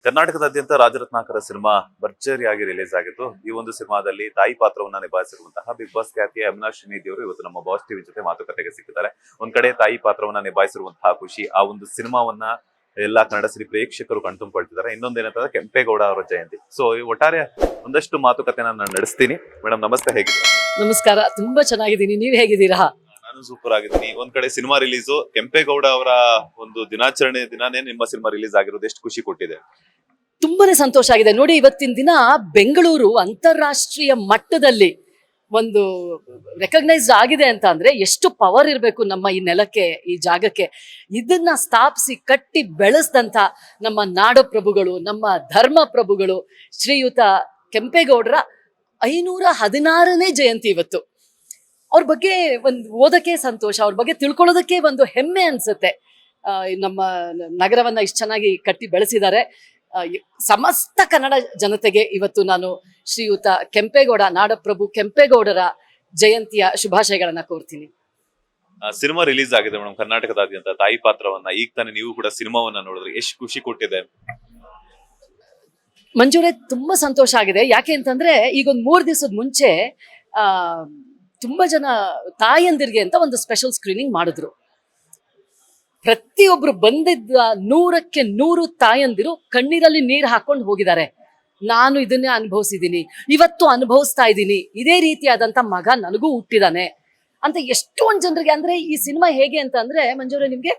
ಕರ್ನಾಟಕದಾದ್ಯಂತ Rajaratnakar cinema ಭರ್ಜರಿಯಾಗಿ release ಆಗಿತ್ತು. ಈ ಒಂದು ಸಿನಿಮಾದಲ್ಲಿ ತಾಯಿ ಪಾತ್ರವನ್ನ ನಿಭಾಯಿಸಿರುವಂತಹ ಬಿಗ್ ಬಾಸ್ ಖ್ಯಾತಿಯ ಅವಿನಾಶ್ ಶ್ರೀನಿಧಿ ಅವರು ಇವತ್ತು ನಮ್ಮ ಬಾಸ್ ಟಿವಿ ಜೊತೆ ಮಾತುಕತೆಗೆ ಸಿಕ್ಕಿದ್ದಾರೆ. ಒಂದ್ ಕಡೆ ತಾಯಿ ಪಾತ್ರವನ್ನ ನಿಭಾಯಿಸಿರುವಂತಹ ಖುಷಿ, ಆ ಒಂದು ಸಿನಿಮಾವನ್ನ ಎಲ್ಲಾ ಕನ್ನಡ ಸಿನಿ ಪ್ರೇಕ್ಷಕರು ಕಣ್ತುಂಬಿಕೊಳ್ತಿದ್ದಾರೆ. ಇನ್ನೊಂದೇನಂತಂದ್ರೆ ಕೆಂಪೇಗೌಡ ಅವರ ಜಯಂತಿ. ಸೊ ಈ ಒಟ್ಟಾರೆ ಒಂದಷ್ಟು ಮಾತುಕತೆನ ನಾನು ನಡೆಸ್ತೀನಿ. ಮೇಡಮ್ ನಮಸ್ತೆ, ಹೇಗಿದ್ದೀರಾ? ನಮಸ್ಕಾರ, ತುಂಬಾ ಚೆನ್ನಾಗಿದ್ದೀನಿ. ನೀವ್ ಹೇಗಿದ್ದೀರಾ? ನಾನು ಸೂಪರ್ ಆಗಿದ್ದೀನಿ. ಒಂದ್ ಕಡೆ ಸಿನಿಮಾ ರಿಲೀಸು, ಕೆಂಪೇಗೌಡ ಅವರ ಒಂದು ದಿನಾಚರಣೆ ದಿನಾನೇ ನಿಮ್ಮ ಸಿನಿಮಾ ರಿಲೀಸ್ ಆಗಿರೋದು ಎಷ್ಟು ಖುಷಿ ಕೊಟ್ಟಿದೆ? ತುಂಬಾನೇ ಸಂತೋಷ ಆಗಿದೆ ನೋಡಿ. ಇವತ್ತಿನ ದಿನ ಬೆಂಗಳೂರು ಅಂತಾರಾಷ್ಟ್ರೀಯ ಮಟ್ಟದಲ್ಲಿ ಒಂದು ರೆಕಗ್ನೈಸ್ಡ್ ಆಗಿದೆ ಅಂತ ಅಂದ್ರೆ ಎಷ್ಟು ಪವರ್ ಇರಬೇಕು ನಮ್ಮ ಈ ನೆಲಕ್ಕೆ, ಈ ಜಾಗಕ್ಕೆ. ಇದನ್ನ ಸ್ಥಾಪಿಸಿ ಕಟ್ಟಿ ಬೆಳೆಸಿದಂತ ನಮ್ಮ ನಾಡಪ್ರಭುಗಳು, ನಮ್ಮ ಧರ್ಮ ಪ್ರಭುಗಳು, ಶ್ರೀಯುತ ಕೆಂಪೇಗೌಡರ 516ನೇ ಜಯಂತಿ ಇವತ್ತು. ಅವ್ರ ಬಗ್ಗೆ ಒಂದು ಓದಕ್ಕೆ ಸಂತೋಷ, ಅವ್ರ ಬಗ್ಗೆ ತಿಳ್ಕೊಳ್ಳೋದಕ್ಕೆ ಒಂದು ಹೆಮ್ಮೆ ಅನ್ಸುತ್ತೆ. ನಮ್ಮ ನಗರವನ್ನ ಇಷ್ಟು ಚೆನ್ನಾಗಿ ಕಟ್ಟಿ ಬೆಳೆಸಿದ್ದಾರೆ. ಸಮಸ್ತ ಕನ್ನಡ ಜನತೆಗೆ ಇವತ್ತು ನಾನು ಶ್ರೀಯುತ ಕೆಂಪೇಗೌಡ, ನಾಡಪ್ರಭು ಕೆಂಪೇಗೌಡರ ಜಯಂತಿಯ ಶುಭಾಶಯಗಳನ್ನ ಕೋರ್ತೀನಿ. ಸಿನಿಮಾ ರಿಲೀಸ್ ಆಗಿದೆ ಮೇಡಮ್ ಕರ್ನಾಟಕದಾದ್ಯಂತ. ತಾಯಿ ಪಾತ್ರವನ್ನ ಈಗ ತಾನೇ ನೀವು ಕೂಡ ಸಿನಿಮಾವನ್ನ ನೋಡಿದ್ರೆ ಎಷ್ಟು ಖುಷಿ ಕೊಟ್ಟಿದೆ? ಮಂಜೂರೇ, ತುಂಬಾ ಸಂತೋಷ ಆಗಿದೆ. ಯಾಕೆ ಅಂತಂದ್ರೆ ಈಗ ಒಂದು 3 ದಿವಸದ ಮುಂಚೆ ತುಂಬಾ ಜನ ತಾಯಂದಿರಿಗೆ ಅಂತ ಒಂದು ಸ್ಪೆಷಲ್ ಸ್ಕ್ರೀನಿಂಗ್ ಮಾಡಿದ್ರು. ಪ್ರತಿಯೊಬ್ರು ಬಂದಿದ್ದ 100ಕ್ಕೆ 100 ತಾಯಂದಿರು ಕಣ್ಣೀರಲ್ಲಿ ನೀರು ಹಾಕೊಂಡು ಹೋಗಿದ್ದಾರೆ. ನಾನು ಇದನ್ನೇ ಅನುಭವಿಸಿದ್ದೀನಿ, ಇವತ್ತು ಅನುಭವಿಸ್ತಾ ಇದ್ದೀನಿ, ಇದೇ ರೀತಿಯಾದಂತ ಮಗ ನನಗೂ ಹುಟ್ಟಿದಾನೆ ಅಂತ ಎಷ್ಟೊಂದು ಜನರಿಗೆ. ಅಂದ್ರೆ ಈ ಸಿನಿಮಾ ಹೇಗೆ ಅಂತ ಅಂದ್ರೆ ಮಂಜೂರೇ, ನಿಮ್ಗೆ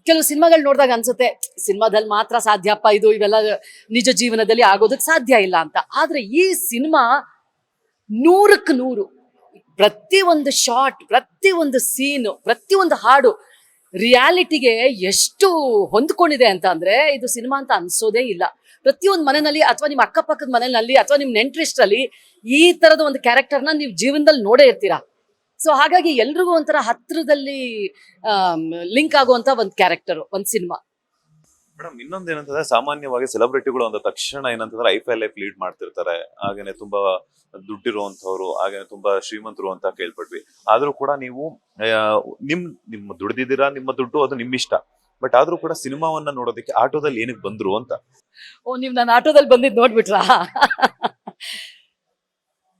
ಕೆಲವು ಸಿನಿಮಾಗಳು ನೋಡಿದಾಗ ಅನ್ಸುತ್ತೆ ಸಿನಿಮಾದಲ್ಲಿ ಮಾತ್ರ ಸಾಧ್ಯಪ್ಪ, ಇವೆಲ್ಲ ನಿಜ ಜೀವನದಲ್ಲಿ ಆಗೋದಕ್ಕೆ ಸಾಧ್ಯ ಇಲ್ಲ ಅಂತ. ಆದ್ರೆ ಈ ಸಿನಿಮಾ 100ಕ್ಕೆ 100 ಪ್ರತಿಯೊಂದು ಶಾಟ್, ಪ್ರತಿಯೊಂದು ಸೀನು, ಪ್ರತಿಯೊಂದು ಹಾಡು ರಿಯಾಲಿಟಿಗೆ ಎಷ್ಟು ಹೊಂದ್ಕೊಂಡಿದೆ ಅಂತ ಅಂದ್ರೆ ಇದು ಸಿನಿಮಾ ಅಂತ ಅನ್ಸೋದೇ ಇಲ್ಲ. ಪ್ರತಿಯೊಂದು ಮನೆಯಲ್ಲಿ ಅಥವಾ ನಿಮ್ಮ ಅಕ್ಕಪಕ್ಕದ ಮನೆಯಲ್ಲಿ ಅಥವಾ ನಿಮ್ ನೆಂಟ್ರಿಸ್ಟ್ರಲ್ಲಿ ಈ ತರದ ಒಂದು ಕ್ಯಾರೆಕ್ಟರ್ನ ನೀವು ಜೀವನದಲ್ಲಿ ನೋಡೇ ಇರ್ತೀರಾ. ಸೊ ಹಾಗಾಗಿ ಎಲ್ರಿಗೂ ಒಂಥರ ಹತ್ರದಲ್ಲಿ ಲಿಂಕ್ ಆಗುವಂತ ಒಂದು ಕ್ಯಾರೆಕ್ಟರ್, ಒಂದು ಸಿನಿಮಾ. ಮೇಡಮ್ ಇನ್ನೊಂದೇನಂತಂದ್ರೆ, ಸಾಮಾನ್ಯವಾಗಿ ಸೆಲೆಬ್ರಿಟಿಗಳು ಅಂದ ತಕ್ಷಣ ಏನಂತಂದ್ರೆ ಲೈಫ್ ಲೀಡ್ ಮಾಡ್ತಿರ್ತಾರೆ. ಹಾಗೇನೆ ತುಂಬಾ ದುಡ್ಡಿರುವಂತವ್ರು, ಹಾಗೇನೆ ತುಂಬಾ ಶ್ರೀಮಂತರು ಅಂತ ಕೇಳ್ಪಟ್ವಿ. ಆದ್ರೂ ಕೂಡ ನೀವು ನಿಮ್ಮ ದುಡ್ದಿದ್ದೀರಾ, ನಿಮ್ಮ ದುಡ್ಡು ಅದು ನಿಮ್ ಇಷ್ಟ. ಬಟ್ ಆದ್ರೂ ಕೂಡ ಸಿನಿಮಾವನ್ನ ನೋಡೋದಕ್ಕೆ ಆಟೋದಲ್ಲಿ ಏನಕ್ಕೆ ಬಂದ್ರು ಅಂತ? ಓ, ನೀವು ನಾನು ಆಟೋದಲ್ಲಿ ಬಂದಿದ್ದು ನೋಡ್ಬಿಟ್ರಾ?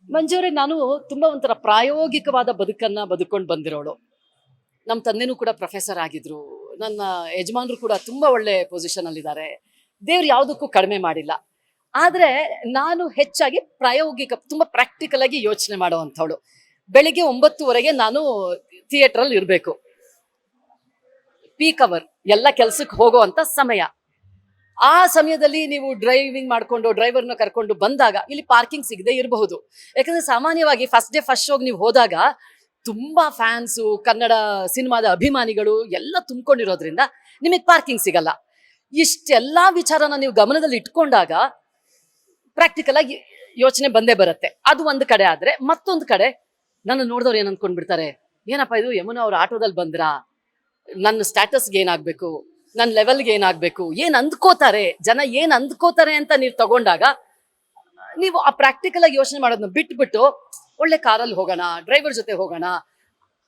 ಮಂಜೂರೇ, ನಾನು ತುಂಬಾ ಒಂಥರ ಪ್ರಾಯೋಗಿಕವಾದ ಬದುಕನ್ನ ಬದುಕೊಂಡು ಬಂದಿರೋಳು. ನಮ್ಮ ತಂದೆನೂ ಕೂಡ ಪ್ರೊಫೆಸರ್ ಆಗಿದ್ರು. ನನ್ನ ಯಜಮಾನರು ಕೂಡ ತುಂಬಾ ಒಳ್ಳೆ ಪೊಸಿಷನ್ ಅಲ್ಲಿದ್ದಾರೆ. ದೇವ್ರು ಯಾವುದಕ್ಕೂ ಕಡಿಮೆ ಮಾಡಿಲ್ಲ. ಆದ್ರೆ ನಾನು ಹೆಚ್ಚಾಗಿ ಪ್ರಾಯೋಗಿಕ, ತುಂಬಾ ಪ್ರಾಕ್ಟಿಕಲ್ ಆಗಿ ಯೋಚನೆ ಮಾಡುವಂಥವಳು. ಬೆಳಿಗ್ಗೆ 9:30ಗೆ ನಾನು ಥಿಯೇಟರ್ ಅಲ್ಲಿ ಇರಬೇಕು. ಪೀಕ್ ಅವರ್, ಎಲ್ಲ ಕೆಲ್ಸಕ್ಕೆ ಹೋಗುವಂತ ಸಮಯ. ಆ ಸಮಯದಲ್ಲಿ ನೀವು ಡ್ರೈವಿಂಗ್ ಮಾಡ್ಕೊಂಡು ಡ್ರೈವರ್ನ ಕರ್ಕೊಂಡು ಬಂದಾಗ ಇಲ್ಲಿ ಪಾರ್ಕಿಂಗ್ ಸಿಗದೆ ಇರಬಹುದು. ಯಾಕಂದ್ರೆ ಸಾಮಾನ್ಯವಾಗಿ ಫಸ್ಟ್ ಡೇ ಫಸ್ಟ್ ಶೋಗೆ ನೀವು ಹೋದಾಗ ತುಂಬಾ ಫ್ಯಾನ್ಸು, ಕನ್ನಡ ಸಿನಿಮಾದ ಅಭಿಮಾನಿಗಳು ಎಲ್ಲ ತುಂಬಿಕೊಂಡಿರೋದ್ರಿಂದ ನಿಮಗೆ ಪಾರ್ಕಿಂಗ್ ಸಿಗಲ್ಲ. ಇಷ್ಟೆಲ್ಲಾ ವಿಚಾರನ ನೀವು ಗಮನದಲ್ಲಿ ಇಟ್ಕೊಂಡಾಗ ಪ್ರಾಕ್ಟಿಕಲ್ ಆಗಿ ಯೋಚನೆ ಬಂದೇ ಬರುತ್ತೆ. ಅದು ಒಂದು ಕಡೆ. ಆದ್ರೆ ಮತ್ತೊಂದು ಕಡೆ ನನ್ನ ನೋಡಿದವ್ರು ಏನ್ ಅನ್ಕೊಂಡ್ಬಿಡ್ತಾರೆ, ಏನಪ್ಪ ಇದು ಯಮುನಾ ಅವ್ರ ಆಟೋದಲ್ಲಿ ಬಂದ್ರಾ, ನನ್ನ ಸ್ಟ್ಯಾಟಸ್ಗೆ ಏನಾಗ್ಬೇಕು, ನನ್ನ ಲೆವೆಲ್ಗೆ ಏನಾಗ್ಬೇಕು, ಏನ್ ಅಂದ್ಕೋತಾರೆ ಜನ, ಏನ್ ಅಂದ್ಕೋತಾರೆ ಅಂತ ನೀವು ತಗೊಂಡಾಗ ನೀವು ಆ ಪ್ರಾಕ್ಟಿಕಲ್ ಆಗಿ ಯೋಚನೆ ಮಾಡೋದನ್ನ ಬಿಟ್ಬಿಟ್ಟು ಒಳ್ಳೆ ಕಾರಲ್ಲಿ ಹೋಗೋಣ, ಡ್ರೈವರ್ ಜೊತೆ ಹೋಗೋಣ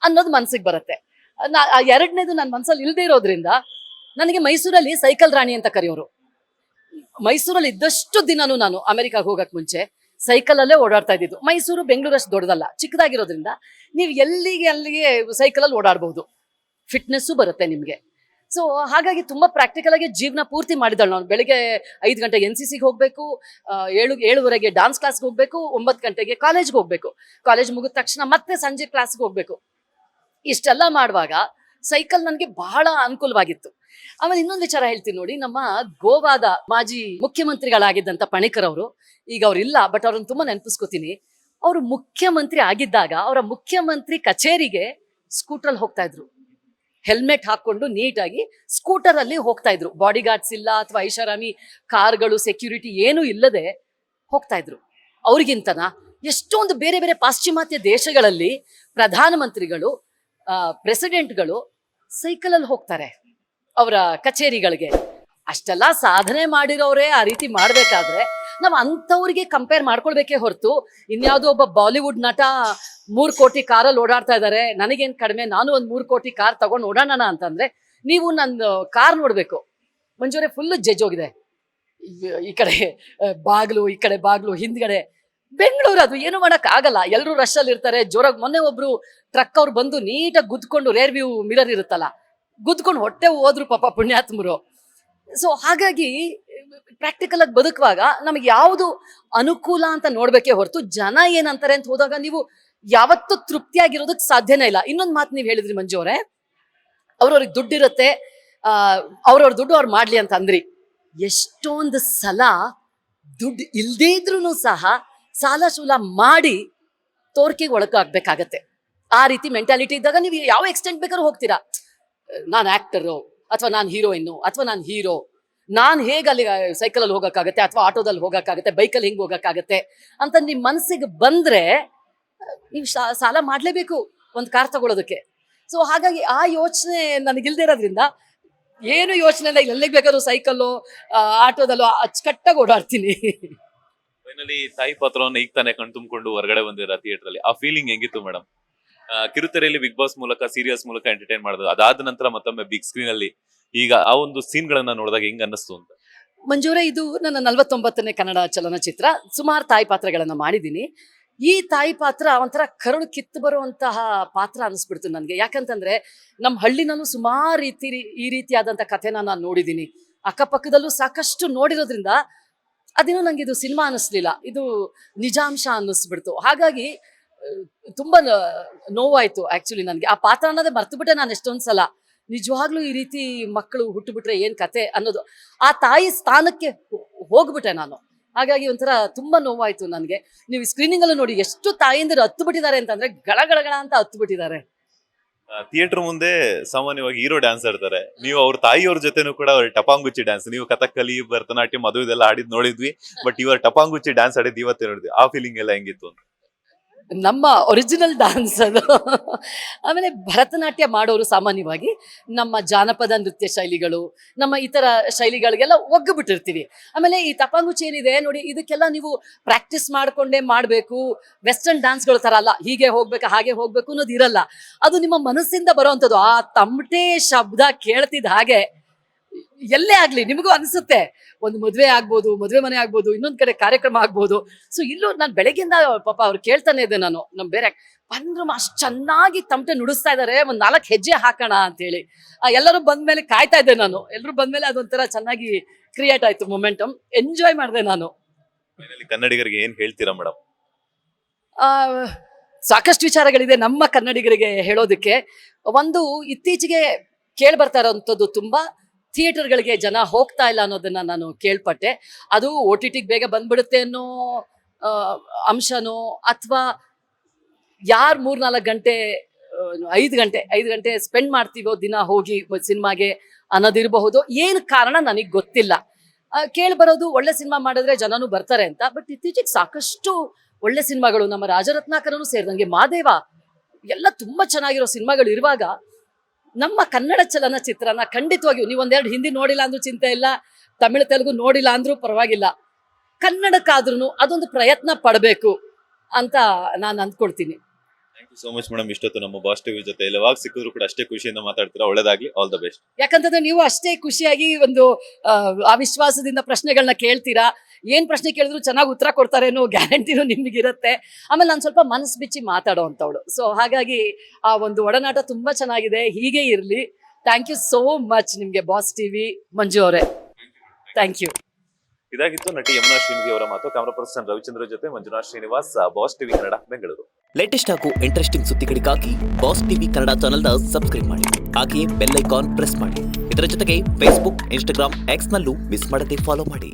ಅನ್ನೋದು ಮನ್ಸಿಗೆ ಬರುತ್ತೆ. ಎರಡನೇದು ನನ್ನ ಮನ್ಸಲ್ಲಿ ಇಲ್ದೇ ಇರೋದ್ರಿಂದ ನನಗೆ ಮೈಸೂರಲ್ಲಿ ಸೈಕಲ್ ರಾಣಿ ಅಂತ ಕರೆಯೋರು. ಮೈಸೂರಲ್ಲಿ ಇದ್ದಷ್ಟು ದಿನಾನು ನಾನು ಅಮೆರಿಕಾಗೆ ಹೋಗಕ್ ಮುಂಚೆ ಸೈಕಲ್ ಅಲ್ಲೇ ಓಡಾಡ್ತಾ ಇದ್ದಿದ್ದು. ಮೈಸೂರು ಬೆಂಗಳೂರು ಅಷ್ಟು ದೊಡ್ಡದಲ್ಲ, ಚಿಕ್ಕದಾಗಿರೋದ್ರಿಂದ ನೀವು ಅಲ್ಲಿಗೆ ಸೈಕಲಲ್ಲಿ ಓಡಾಡ್ಬಹುದು, ಫಿಟ್ನೆಸ್ಸು ಬರುತ್ತೆ ನಿಮ್ಗೆ. ಸೊ ಹಾಗಾಗಿ ತುಂಬಾ ಪ್ರಾಕ್ಟಿಕಲ್ ಆಗಿ ಜೀವನ ಪೂರ್ತಿ ಮಾಡಿದಳು ನಾನು. ಬೆಳಿಗ್ಗೆ 5 ಗಂಟೆಗೆ NCCಗೆ ಹೋಗ್ಬೇಕು, 7:30ಗೆ ಡಾನ್ಸ್ ಕ್ಲಾಸ್ಗೆ ಹೋಗ್ಬೇಕು, 9 ಗಂಟೆಗೆ ಕಾಲೇಜ್ಗೆ ಹೋಗ್ಬೇಕು, ಕಾಲೇಜ್ ಮುಗಿದ ತಕ್ಷಣ ಮತ್ತೆ ಸಂಜೆ ಕ್ಲಾಸ್ಗೆ ಹೋಗ್ಬೇಕು. ಇಷ್ಟೆಲ್ಲ ಮಾಡುವಾಗ ಸೈಕಲ್ ನನಗೆ ಬಹಳ ಅನುಕೂಲವಾಗಿತ್ತು. ಆಮೇಲೆ ಇನ್ನೊಂದು ವಿಚಾರ ಹೇಳ್ತೀನಿ ನೋಡಿ. ನಮ್ಮ ಗೋವಾದ ಮಾಜಿ ಮುಖ್ಯಮಂತ್ರಿಗಳಾಗಿದ್ದಂತ ಪಣಿಕರ್ ಅವರು, ಈಗ ಅವ್ರಿಲ್ಲ, ಬಟ್ ಅವ್ರನ್ನ ತುಂಬಾ ನೆನಪಿಸ್ಕೋತೀನಿ. ಅವರು ಮುಖ್ಯಮಂತ್ರಿ ಆಗಿದ್ದಾಗ ಅವರ ಮುಖ್ಯಮಂತ್ರಿ ಕಚೇರಿಗೆ ಸ್ಕೂಟ್ರಲ್ಲಿ ಹೋಗ್ತಾ ಇದ್ರು. ಹೆಲ್ಮೆಟ್ ಹಾಕೊಂಡು ನೀಟಾಗಿ ಸ್ಕೂಟರ್ ಅಲ್ಲಿ ಹೋಗ್ತಾ ಇದ್ರು. ಬಾಡಿ ಗಾರ್ಡ್ಸ್ ಇಲ್ಲ ಅಥವಾ ಐಷಾರಾಮಿ ಕಾರ್ಗಳು, ಸೆಕ್ಯೂರಿಟಿ ಏನೂ ಇಲ್ಲದೆ ಹೋಗ್ತಾ ಇದ್ರು. ಅವ್ರಿಗಿಂತನ ಎಷ್ಟೊಂದು ಬೇರೆ ಬೇರೆ ಪಾಶ್ಚಿಮಾತ್ಯ ದೇಶಗಳಲ್ಲಿ ಪ್ರಧಾನಮಂತ್ರಿಗಳು, ಪ್ರೆಸಿಡೆಂಟ್ಗಳು ಸೈಕಲಲ್ಲಿ ಹೋಗ್ತಾರೆ ಅವರ ಕಚೇರಿಗಳಿಗೆ. ಅಷ್ಟೆಲ್ಲ ಸಾಧನೆ ಮಾಡಿರೋರೇ ಆ ರೀತಿ ಮಾಡ್ಬೇಕಾದ್ರೆ ನಾವು ಅಂಥವ್ರಿಗೆ ಕಂಪೇರ್ ಮಾಡ್ಕೊಳ್ಬೇಕೇ ಹೊರತು ಇನ್ಯಾವುದೋ ಒಬ್ಬ ಬಾಲಿವುಡ್ ನಟ 3 ಕೋಟಿ ಕಾರಲ್ಲಿ ಓಡಾಡ್ತಾ ಇದ್ದಾರೆ, ನನಗೇನು ಕಡಿಮೆ, ನಾನು ಒಂದು 3 ಕೋಟಿ ಕಾರ್ ತಗೊಂಡು ಓಡಾಡೋಣ ಅಂತಂದ್ರೆ ನೀವು ನನ್ನ ಕಾರ್ ನೋಡ್ಬೇಕು ಮಂಜೂರೇ, ಫುಲ್ ಜಜ್ಜೋಗಿದೆ. ಈ ಕಡೆ ಬಾಗ್ಲು, ಈ ಕಡೆ ಬಾಗ್ಲು, ಹಿಂದ್ಗಡೆ ಬೆಂಗಳೂರು, ಅದು ಏನು ಮಾಡಕ್ ಆಗಲ್ಲ. ಎಲ್ಲರೂ ರಶ್ ಅಲ್ಲಿ ಇರ್ತಾರೆ, ಜೋರಾಗಿ. ಮೊನ್ನೆ ಒಬ್ರು ಟ್ರಕ್ ಅವ್ರು ಬಂದು ನೀಟಾಗಿ ಗುದ್ಕೊಂಡು, ರೇರ್ ವ್ಯೂ ಮಿರರ್ ಇರುತ್ತಲ್ಲ, ಗುದ್ಕೊಂಡು ಹೊಟ್ಟೆ ಹೋದ್ರು ಪಾಪ ಪುಣ್ಯಾತ್ಮರು. ಸೊ ಹಾಗಾಗಿ ಪ್ರಾಕ್ಟಿಕಲ್ ಆಗಿ ಬದುಕುವಾಗ ನಮಗೆ ಯಾವುದು ಅನುಕೂಲ ಅಂತ ನೋಡ್ಬೇಕೇ ಹೊರತು ಜನ ಏನಂತಾರೆ ಅಂತ ಹೋದಾಗ ನೀವು ಯಾವತ್ತೂ ತೃಪ್ತಿಯಾಗಿರೋದಕ್ಕೆ ಸಾಧ್ಯನೇ ಇಲ್ಲ. ಇನ್ನೊಂದು ಮಾತು ನೀವು ಹೇಳಿದ್ರಿ ಮಂಜು ಅವರೇ, ಅವ್ರವ್ರಿಗೆ ದುಡ್ಡಿರುತ್ತೆ, ಅವ್ರವ್ರ ದುಡ್ಡು ಅವ್ರು ಮಾಡ್ಲಿ ಅಂತ ಅಂದ್ರಿ. ಎಷ್ಟೊಂದು ಸಲ ದುಡ್ಡು ಇಲ್ದೇ ಇದ್ರೂ ಸಹ ಸಾಲ ಸೂಲ ಮಾಡಿ ತೋರ್ಕೆಗೆ ಒಳಗಾಗ್ಬೇಕಾಗತ್ತೆ. ಆ ರೀತಿ ಮೆಂಟಾಲಿಟಿ ಇದ್ದಾಗ ನೀವು ಯಾವ ಎಕ್ಸ್ಟೆಂಟ್ ಬೇಕಾದ್ರೂ ಹೋಗ್ತೀರಾ. ನಾನು ಆಕ್ಟರು, ಅಥವಾ ನಾನು ಹೀರೋಯಿನ್ನು, ಅಥವಾ ನಾನು ಹೀರೋ, ನಾನು ಹೇಗೆ ಅಲ್ಲಿ ಸೈಕಲಲ್ಲಿ ಹೋಗೋಕ್ಕಾಗತ್ತೆ, ಅಥವಾ ಆಟೋದಲ್ಲಿ ಹೋಗೋಕ್ಕಾಗತ್ತೆ, ಬೈಕಲ್ಲಿ ಹೆಂಗೆ ಹೋಗೋಕ್ಕಾಗತ್ತೆ ಅಂತ ನಿಮ್ಮ ಮನಸ್ಸಿಗೆ ಬಂದರೆ ನೀವು ಸಾಲ ಮಾಡಲೇಬೇಕು ಒಂದು ಕಾರ್ ತಗೊಳ್ಳೋದಕ್ಕೆ. ಸೊ ಹಾಗಾಗಿ ಆ ಯೋಚನೆ ನನಗಿಲ್ದೇ ಇರೋದ್ರಿಂದ ಏನು ಯೋಚನೆ ಇಲ್ಲ, ಎಲ್ಲಿಗೆ ಬೇಕಾದ್ರೂ ಸೈಕಲ್ಲು, ಆಟೋದಲ್ಲೋ ಅಚ್ಚುಕಟ್ಟಾಗಿ ಓಡಾಡ್ತೀನಿ. ಫೈನಲಿ ತಾಯಿ ಪಾತ್ರವನ್ನು ಈಗ ತಾನೇ ಕಣ್ ತುಂಬಿಕೊಂಡು ಹೊರಗಡೆ ಬಂದಿರ ಥಿಯೇಟರ್ ಅಲ್ಲಿ, ಆ ಫೀಲಿಂಗ್ ಹೆಂಗಿತ್ತು ಮೇಡಮ್? ಕಿರುತೆರೆಯಲ್ಲಿ ಬಿಗ್ ಬಾಸ್ ಮೂಲಕ, ಸೀರಿಯಲ್ಸ್ ಮೂಲಕ ಎಂಟರ್ಟೈನ್ ಮಾಡೋದು, ಅದಾದ ನಂತರ ಮತ್ತೊಮ್ಮೆ ಬಿಗ್ ಸ್ಕ್ರೀನ್ ಅಲ್ಲಿ ಈಗ ಆ ಒಂದು ಸೀನ್ ಗಳನ್ನ ನೋಡಿದಾಗ ಹೆಂಗ್ ಅನ್ನಿಸ್ತು ಅಂತ? ಮಂಜೂರೇ, ಇದು ನನ್ನ 49ನೇ ಕನ್ನಡ ಚಲನಚಿತ್ರ. ಸುಮಾರು ತಾಯಿ ಪಾತ್ರಗಳನ್ನ ಮಾಡಿದ್ದೀನಿ. ಈ ತಾಯಿ ಪಾತ್ರ ಒಂಥರ ಕರುಳು ಕಿತ್ತು ಬರುವಂತಹ ಪಾತ್ರ ಅನಿಸ್ಬಿಡ್ತು ನನಗೆ. ಯಾಕಂತಂದ್ರೆ ನಮ್ಮ ಹಳ್ಳಿನಲ್ಲೂ ಸುಮಾರು ಈ ರೀತಿಯಾದಂಥ ಕಥೆನ ನಾನು ನೋಡಿದ್ದೀನಿ, ಅಕ್ಕಪಕ್ಕದಲ್ಲೂ ಸಾಕಷ್ಟು ನೋಡಿರೋದ್ರಿಂದ ಅದೇನೋ ನಂಗೆ ಇದು ಸಿನಿಮಾ ಅನ್ನಿಸ್ಲಿಲ್ಲ, ಇದು ನಿಜಾಂಶ ಅನ್ನಿಸ್ಬಿಡ್ತು. ಹಾಗಾಗಿ ತುಂಬಾ ನೋವಾಯ್ತು ಆಕ್ಚುಲಿ ನನಗೆ. ಆ ಪಾತ್ರ ಅನ್ನೋದೇ ಮರ್ತುಬಿಟ್ಟೆ ನಾನು ಎಷ್ಟೊಂದು ಸಲ. ನಿಜವಾಗ್ಲೂ ಈ ರೀತಿ ಮಕ್ಕಳು ಹುಟ್ಟುಬಿಟ್ರೆ ಏನ್ ಕತೆ ಅನ್ನೋದು, ಆ ತಾಯಿ ಸ್ಥಾನಕ್ಕೆ ಹೋಗ್ಬಿಟ್ಟೆ ನಾನು. ಹಾಗಾಗಿ ಒಂಥರ ತುಂಬಾ ನೋವಾಯ್ತು ನನಗೆ. ನೀವು ಸ್ಕ್ರೀನಿಂಗ್ ಅಲ್ಲೂ ನೋಡಿ ಎಷ್ಟು ತಾಯಿಂದರು ಹತ್ತು ಬಿಟ್ಟಿದ್ದಾರೆ ಅಂತಂದ್ರೆ ಗಳಗಳಗಳ ಅಂತ ಹತ್ತು ಬಿಟ್ಟಿದ್ದಾರೆ. ಥಿಯೇಟರ್ ಮುಂದೆ ಸಾಮಾನ್ಯವಾಗಿ ಹೀರೋ ಡ್ಯಾನ್ಸ್ ಆಡ್ತಾರೆ, ನೀವು ಅವ್ರ ತಾಯಿಯವ್ರ ಜೊತೆನೂ ಕೂಡ ಅವ್ರ ಟಪಾಂಗುಚ್ಚಿ ಡ್ಯಾನ್ಸ್, ನೀವು ಕಥಕ್ಕಲಿ, ಭರತನಾಟ್ಯಂ ಅದು ಇದೆಲ್ಲ ಆಡಿದ್ ನೋಡಿದ್ವಿ, ಬಟ್ ಇವಾಗ ಟಪಾಂಗುಚ್ಚಿ ಡ್ಯಾನ್ಸ್ ಆಡಿದ್ ಇವತ್ತೇ ನೋಡಿದ್ವಿ. ಆ ಫೀಲಿಂಗ್ ಎಲ್ಲ ಹೆಂಗಿತ್ತು ಅಂತ? ನಮ್ಮ ಒರಿಜಿನಲ್ ಡ್ಯಾನ್ಸ್ ಅದು. ಆಮೇಲೆ ಭರತನಾಟ್ಯ ಮಾಡೋರು ಸಾಮಾನ್ಯವಾಗಿ ನಮ್ಮ ಜಾನಪದ ನೃತ್ಯ ಶೈಲಿಗಳು, ನಮ್ಮ ಇತರ ಶೈಲಿಗಳಿಗೆಲ್ಲ ಒಗ್ಗಿಬಿಟ್ಟಿರ್ತೀವಿ. ಆಮೇಲೆ ಈ ತಪಾಂಗುಚ್ಚಿ ಏನಿದೆ ನೋಡಿ, ಇದಕ್ಕೆಲ್ಲ ನೀವು ಪ್ರಾಕ್ಟೀಸ್ ಮಾಡ್ಕೊಂಡೇ ಮಾಡಬೇಕು. ವೆಸ್ಟರ್ನ್ ಡ್ಯಾನ್ಸ್ಗಳ ಥರ ಅಲ್ಲ, ಹೀಗೆ ಹೋಗ್ಬೇಕು ಹಾಗೆ ಹೋಗ್ಬೇಕು ಅನ್ನೋದು ಇರಲ್ಲ. ಅದು ನಿಮ್ಮ ಮನಸ್ಸಿಂದ ಬರೋವಂಥದ್ದು. ಆ ತಮಟೆ ಶಬ್ದ ಕೇಳ್ತಿದ್ದ ಹಾಗೆ ಎಲ್ಲೇ ಆಗ್ಲಿ ನಿಮಗೂ ಅನ್ಸುತ್ತೆ. ಒಂದು ಮದುವೆ ಆಗ್ಬೋದು, ಮದುವೆ ಮನೆ ಆಗ್ಬೋದು, ಇನ್ನೊಂದ್ ಕಡೆ ಕಾರ್ಯಕ್ರಮ ಆಗ್ಬೋದು. ಸೊ ಇಲ್ಲೂ ನಾನು ಬೆಳಗ್ಗೆಯಿಂದ ಪಾಪ ಅವ್ರು ಕೇಳ್ತಾನೆ ಇದ್ದೆ, ನಾನು ನಮ್ ಬೇರೆ ಬಂದ್ರು ಅಷ್ಟು ಚೆನ್ನಾಗಿ ತಮಟೆ ನುಡಿಸ್ತಾ ಇದಾರೆ, ಒಂದ್ 4 ಹೆಜ್ಜೆ ಹಾಕೋಣ ಅಂತ ಹೇಳಿ. ಎಲ್ಲರೂ ಬಂದ್ಮೇಲೆ ಕಾಯ್ತಾ ಇದ್ದೆ ನಾನು. ಎಲ್ಲರೂ ಬಂದ್ಮೇಲೆ ಅದೊಂಥರ ಚೆನ್ನಾಗಿ ಕ್ರಿಯೇಟ್ ಆಯ್ತು, ಮೊಮೆಂಟಮ್ ಎಂಜಾಯ್ ಮಾಡಿದೆ ನಾನು. ಕನ್ನಡಿಗರಿಗೆ ಏನ್ ಹೇಳ್ತೀರಾ ಮೇಡಮ್? ಸಾಕಷ್ಟು ವಿಚಾರಗಳಿದೆ ನಮ್ಮ ಕನ್ನಡಿಗರಿಗೆ ಹೇಳೋದಕ್ಕೆ. ಒಂದು, ಇತ್ತೀಚೆಗೆ ಕೇಳಿ ಬರ್ತಾ ಇರೋಂಥದ್ದು, ತುಂಬಾ ಥಿಯೇಟರ್ಗಳಿಗೆ ಜನ ಹೋಗ್ತಾ ಇಲ್ಲ ಅನ್ನೋದನ್ನ ನಾನು ಕೇಳ್ಪಟ್ಟೆ. ಅದು OTTಗೆ ಬೇಗ ಬಂದ್ಬಿಡುತ್ತೆ ಅನ್ನೋ ಅಂಶನೋ, ಅಥವಾ ಯಾರು 3-4 ಗಂಟೆ 5 ಗಂಟೆ ಸ್ಪೆಂಡ್ ಮಾಡ್ತೀವೋ ದಿನ ಹೋಗಿ ಸಿನಿಮಾಗೆ ಅನ್ನೋದಿರಬಹುದು. ಏನು ಕಾರಣ ನನಗೆ ಗೊತ್ತಿಲ್ಲ. ಕೇಳಿ ಬರೋದು ಒಳ್ಳೆ ಸಿನಿಮಾ ಮಾಡಿದ್ರೆ ಜನನೂ ಬರ್ತಾರೆ ಅಂತ. ಬಟ್ ಇತ್ತೀಚೆಗೆ ಸಾಕಷ್ಟು ಒಳ್ಳೆ ಸಿನಿಮಾಗಳು, ನಮ್ಮ ರಾಜರತ್ನಾಕರನು ಸೇರಿದಂಗೆ ಮಾದೇವ, ಎಲ್ಲ ತುಂಬಾ ಚೆನ್ನಾಗಿರೋ ಸಿನಿಮಾಗಳು ಇರುವಾಗ ನಮ್ಮ ಕನ್ನಡ ಚಲನಚಿತ್ರನ ಖಂಡಿತವಾಗಿಯೂ ನೀವು 1-2 ಹಿಂದಿ ನೋಡಿಲ್ಲ ಅಂದ್ರೂ ಚಿಂತೆ ಇಲ್ಲ, ತಮಿಳು ತೆಲುಗು ನೋಡಿಲ್ಲ ಅಂದ್ರೂ ಪರವಾಗಿಲ್ಲ, ಕನ್ನಡಕ್ಕಾದ್ರೂ ಅದೊಂದು ಪ್ರಯತ್ನ ಪಡಬೇಕು ಅಂತ ನಾನು ಅಂದ್ಕೊಳ್ತೀನಿ. Thank you so much madam. ಇಷ್ಟೊತ್ತು ನಮ್ಮ ಬಾಸ್ ಟಿವಿ ಜೊತೆ ಯಾವಾಗ ಸಿಕ್ಕಿದ್ರು ಕೂಡ ಅಷ್ಟೇ ಖುಷಿಯಿಂದ ಮಾತಾಡ್ತೀರಾ. ಒಳ್ಳೇದಾಗ್ಲಿ, ಆಲ್ ದ ಬೆಸ್ಟ್. ಯಾಕಂತಂದ್ರೆ ನೀವು ಅಷ್ಟೇ ಖುಷಿಯಾಗಿ ಒಂದು ಆ ವಿಶ್ವಾಸದಿಂದ ಪ್ರಶ್ನೆಗಳನ್ನ ಕೇಳ್ತೀರಾ. ಏನ್ ಪ್ರಶ್ನೆ ಕೇಳಿದ್ರು ಚೆನ್ನಾಗಿ ಉತ್ತರ ಕೊಡ್ತಾರೆ ಅನ್ನೋ ಗ್ಯಾರಂಟಿನೂ ನಿಮಗಿರುತ್ತೆ. ಆಮೇಲೆ ನಾನು ಸ್ವಲ್ಪ ಮನಸ್ಸು ಬಿಚ್ಚಿ ಮಾತಾಡೋ ಅಂತವಳು. ಸೊ ಹಾಗಾಗಿ ಆ ಒಂದು ಒಡನಾಟ ತುಂಬಾ ಚೆನ್ನಾಗಿದೆ, ಹೀಗೆ ಇರಲಿ. ಥ್ಯಾಂಕ್ ಯು ಸೋ ಮಚ್ ನಿಮ್ಗೆ ಬಾಸ್ ಟಿವಿ ಮಂಜು ಅವರೇ. Thank you. ಇದಾಗಿತ್ತು ನಟಿ ಯಮುನಾ ಶ್ರೀನಿಧಿ ಅವರ ಮಾತು. ಕ್ಯಾಮರಾ ಪರ್ಸನ್ ರವಿಚಂದ್ರ ಜೊತೆ Manjunath Srinivas, boss TV Kannada, Bengaluru. Latest ಹಾಗೂ ಇಂಟ್ರೆಸ್ಟಿಂಗ್ ಸುದ್ದಿಗಳಿಗಾಗಿ ಬಾಸ್ ಟಿವಿ ಕನ್ನಡ ಚಾನೆಲ್ನ ಸಬ್ಸ್ಕ್ರೈಬ್ ಮಾಡಿ, ಹಾಗೆಯೇ ಬೆಲ್ ಐಕಾನ್ ಪ್ರೆಸ್ ಮಾಡಿ. ಇದರ ಜೊತೆಗೆ ಫೇಸ್ಬುಕ್, ಇನ್ಸ್ಟಾಗ್ರಾಮ್, ಎಕ್ಸ್ ನಲ್ಲೂ ಮಿಸ್ ಮಾಡದೆ ಫಾಲೋ ಮಾಡಿ.